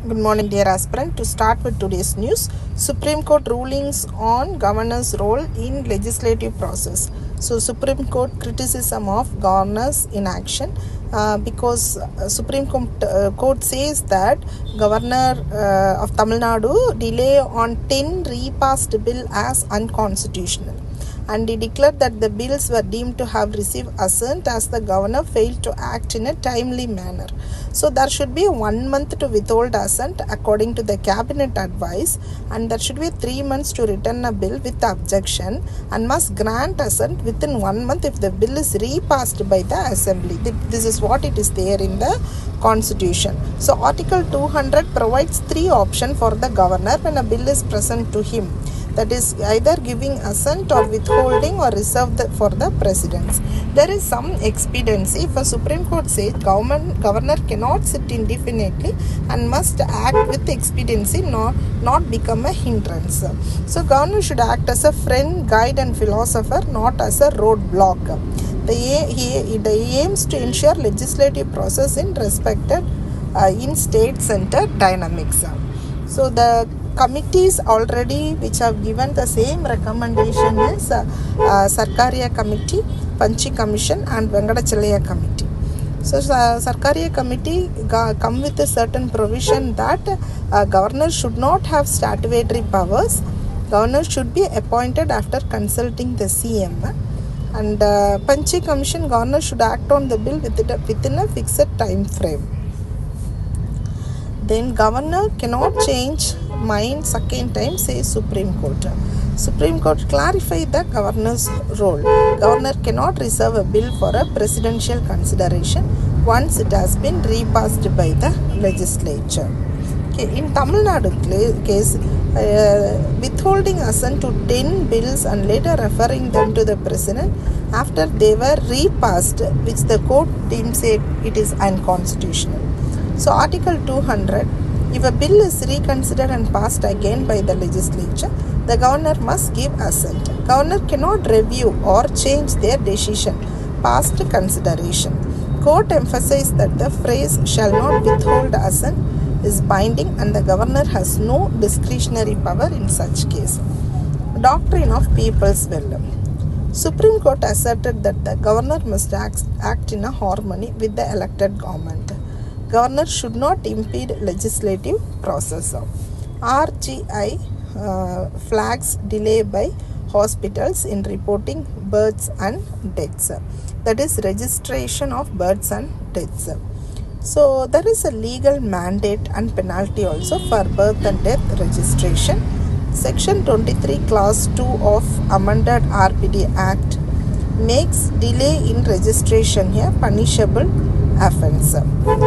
Good morning, dear aspirant. To start with today's news, Supreme Court rulings on governor's role in legislative process. So, Supreme Court criticism of governor's inaction because Supreme Court says that Governor of Tamil Nadu delay on 10 repassed bill as unconstitutional. And he declared that the bills were deemed to have received assent as the governor failed to act in a timely manner. So there should be 1 month to withhold assent according to the cabinet advice, and there should be 3 months to return a bill with objection, and must grant assent within 1 month if the bill is repassed by the assembly. This is what it is there in the constitution. So Article 200 provides 3 options for the governor when a bill is present to him. That is either giving assent or withholding or reserved for the presidents. There is some expediency. If a Supreme Court says governor cannot sit indefinitely and must act with expediency, not become a hindrance. So governor should act as a friend, guide and philosopher, not as a roadblock. The aims to ensure legislative process in respected in state-centered dynamics. So the committees already which have given the same recommendation is Sarkaria Committee, Panchi Commission and Venkatachalaya Committee. So Sarkaria Committee come with a certain provision that governor should not have statutory powers. Governor should be appointed after consulting the CM. And Panchi Commission, governor should act on the bill within a fixed time frame. Then governor cannot change mind second time, says Supreme Court. Supreme Court clarified the governor's role. Governor cannot reserve a bill for a presidential consideration once it has been repassed by the legislature. Okay, in Tamil Nadu case, withholding assent to 10 bills and later referring them to the president after they were repassed, which the court deems it is unconstitutional. So Article 200, if a bill is reconsidered and passed again by the legislature, the governor must give assent. Governor cannot review or change their decision past consideration. Court emphasized that the phrase shall not withhold assent is binding and the governor has no discretionary power in such case. Doctrine of people's will. Supreme Court asserted that the governor must act in a harmony with the elected government. Governor should not impede legislative process. RGI flags delay by hospitals in reporting births and deaths. That is registration of births and deaths. So there is a legal mandate and penalty also for birth and death registration. Section 23 clause 2 of amended RPD Act makes delay in registration here punishable offence.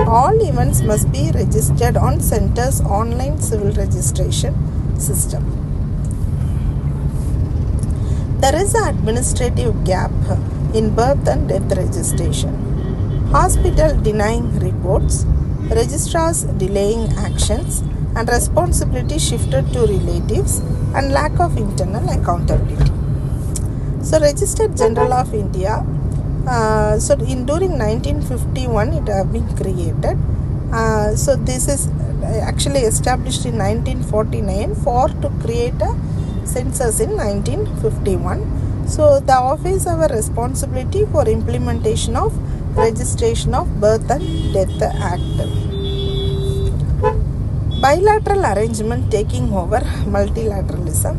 All events must be registered on Centre's online civil registration system. There is an administrative gap in birth and death registration. Hospital denying reports, registrars delaying actions, and responsibility shifted to relatives, and lack of internal accountability. So, Registered General of India. During 1951 it have been created. So this is actually established in 1949 to create a census in 1951. So the office have a responsibility for implementation of registration of Birth and Death Act. Bilateral arrangement taking over multilateralism.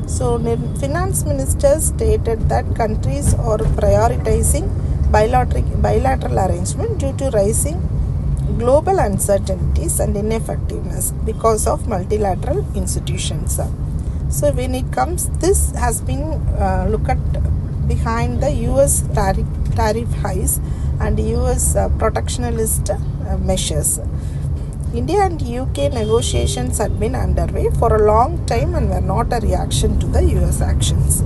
So, finance ministers stated that countries are prioritizing bilateral arrangement due to rising global uncertainties and ineffectiveness because of multilateral institutions. So, when it comes, this has been looked at behind the US tariff highs and US protectionist measures. India and UK negotiations had been underway for a long time and were not a reaction to the US actions.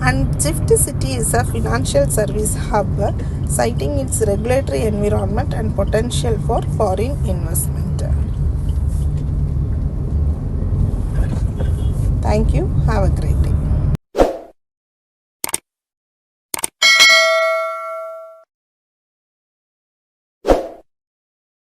And GIFT City is a financial service hub, citing its regulatory environment and potential for foreign investment. Thank you. Have a great day.